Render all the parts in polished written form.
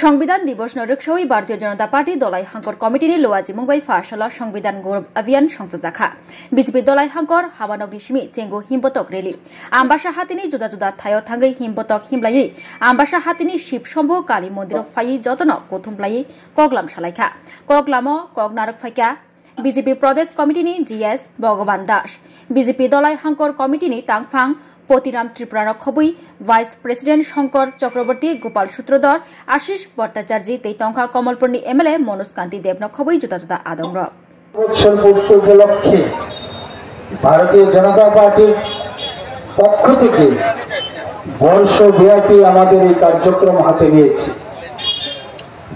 সংবিধান দিবস নরকসই ভারতীয় জনতা পার্টি দলাই হাঙ্কর কমিটিनि लोवाजी मुंबाई फाशला संविधान गौरव अभियान संजाखा बीजेपी दलाई हांकर हाबानगनि सिमी चेंगु हिमबतक रेली आम्बासा हातिनि जुदा जुदा थायो थांगै हिमबतक हिमलायै आम्बासा हातिनि शिव शम्भु काली मन्दिर फाई जतन कोथुमलायै कगलाम सालायखा कगलामो कगनारक फाइका बीजेपी प्रदेश कमिटिनि जीएस भगवान दास बीजेपी दलाई हांकर कमिटिनि तांगफां पतिराम त्रिपुरा खबुई वाइस प्रेसिडेंट शंकर चक्रवर्ती गोपाल सूत्रधर आशीष भट्टाचार्य तेतंखा कमलपुरनी एमएलए मनोज कांति देवना खबुई जुदा जुदा आदमर उपलक्षे भारतीय जनता पार्टी पक्ष থেকে বর্ষব্যাপী আমাদের এই কার্যক্রম হাতে নিয়েছি।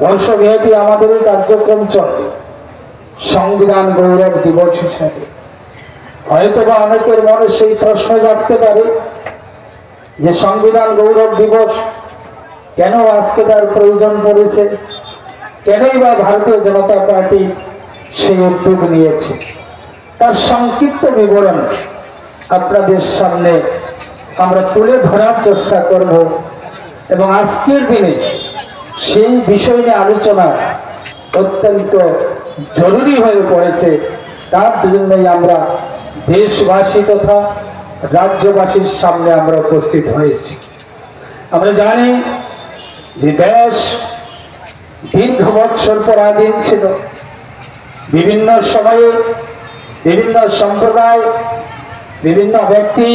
বর্ষব্যাপী আমাদের এই কার্যক্রম চলে সংবিধান গৌরব দিবস হিসেবে। হয়তোবা অনেকের মনে সেই প্রশ্ন জাগতে পারে যে সংবিধান গৌরব দিবস কেন আজকে তার প্রয়োজন পড়েছে, কেনই বা ভারতীয় জনতা পার্টি সেই উদ্যোগ নিয়েছে। তার সংক্ষিপ্ত বিবরণ আপনাদের সামনে আমরা তুলে ধরার চেষ্টা করব এবং আজকের দিনে সেই বিষয় নিয়ে আলোচনা অত্যন্ত জরুরি হয়ে পড়েছে। তার জন্যই আমরা দেশবাসী তথা রাজ্যবাসীর সামনে আমরা উপস্থিত হয়েছি। আমরা জানি যে দেশ দীর্ঘ বৎসর পরাধীন ছিল। বিভিন্ন সময়ে বিভিন্ন সম্প্রদায়, বিভিন্ন ব্যক্তি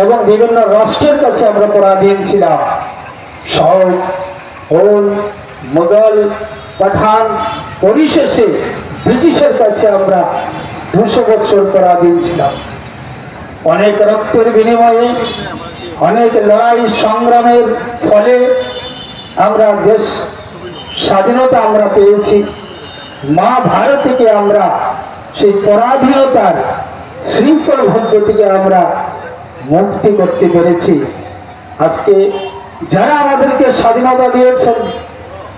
এবং বিভিন্ন রাষ্ট্রের কাছে আমরা পরাধীন ছিলাম। শক, হোল, মুঘল, পাঠান, পরিশেষে ব্রিটিশের কাছে আমরা 200 বছর পরাধীন ছিলাম। অনেক রক্তের বিনিময়ে, অনেক লড়াই সংগ্রামের ফলে আমরা দেশ স্বাধীনতা আমরা পেয়েছি। মা ভারতীকে আমরা সেই পরাধীনতার শৃঙ্খলবদ্ধ থেকে আমরা মুক্তি করতে পেরেছি। আজকে যারা আমাদেরকে স্বাধীনতা দিয়েছেন,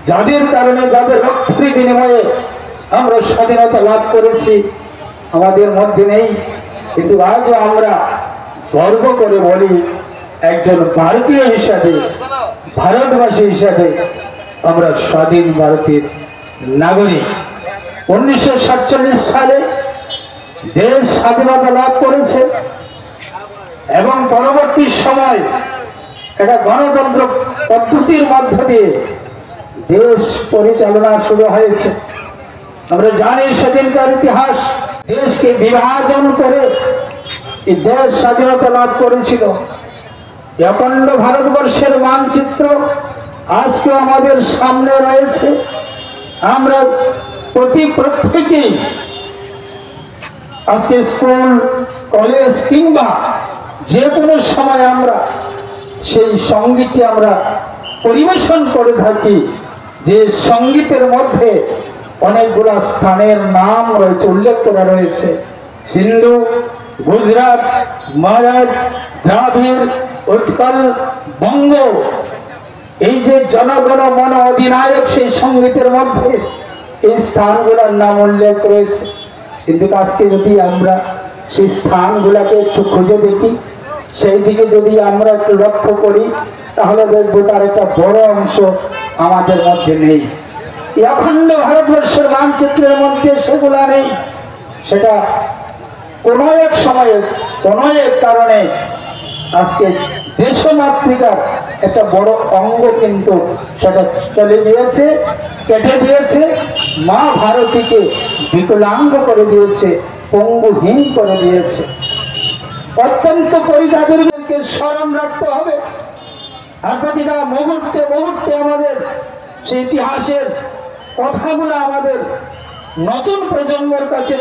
যাদের কারণে, যাদের রক্তের বিনিময়ে আমরা স্বাধীনতা লাভ করেছি, আমাদের মধ্যে নেই, কিন্তু আজও আমরা গর্ব করে বলি একজন ভারতীয় হিসাবে, ভারতবাসী হিসাবে আমরা স্বাধীন ভারতের নাগরিক। 1947 সালে দেশ স্বাধীনতা লাভ করেছে এবং পরবর্তী সময় একটা গণতন্ত্র পদ্ধতির মধ্য দিয়ে দেশ পরিচালনা শুরু হয়েছে। আমরা জানি সেদিনকার ইতিহাস, দেশকে বিভাজন করে এই দেশ স্বাধীনতা লাভ করেছিল। অখণ্ড ভারতবর্ষের মানচিত্র আজকে আমাদের সামনে রয়েছে। আমরা প্রত্যেকেই আজকে স্কুল, কলেজ কিংবা যে কোনো সময় আমরা সেই সঙ্গীতটি আমরা পরিবেশন করে থাকি, যে সঙ্গীতের মধ্যে অনেকগুলো স্থানের নাম রয়েছে, উল্লেখ করা রয়েছে। সিন্ধু, গুজরাট, মারাঠ, দ্রাবিড়, উৎকল, বঙ্গ, এই যে জনগণ মন অধিনায়ক সেই সঙ্গীতের মধ্যে এই স্থানগুলোর নাম উল্লেখ রয়েছে। কিন্তু আজকে যদি আমরা সেই স্থানগুলোকে একটু খুঁজে দেখি, সেই দিকে যদি আমরা একটু লক্ষ্য করি, তাহলে দেখবো তার একটা বড় অংশ আমাদের মধ্যে নেই। অখণ্ড ভারতবর্ষের মানচিত্রের মধ্যে সেগুলা নেই। সেটা কোনো এক সময়ে, কোনো এক কারণে আজকে দেশমাতৃকার একটা বড় অঙ্গ কিন্তু সেটা চলে গিয়েছে, কেটে দিয়েছে। মা ভারতীকে বিকলাঙ্গ করে দিয়েছে, পঙ্গুহীন করে দিয়েছে। অত্যন্ত পরিতাপেরকে স্মরণ রাখতে হবে। আর প্রতিটা মুহূর্তে মুহূর্তে আমাদের সেই ইতিহাসের কথাগুলো আমাদের নতুন প্রজন্মের কাছে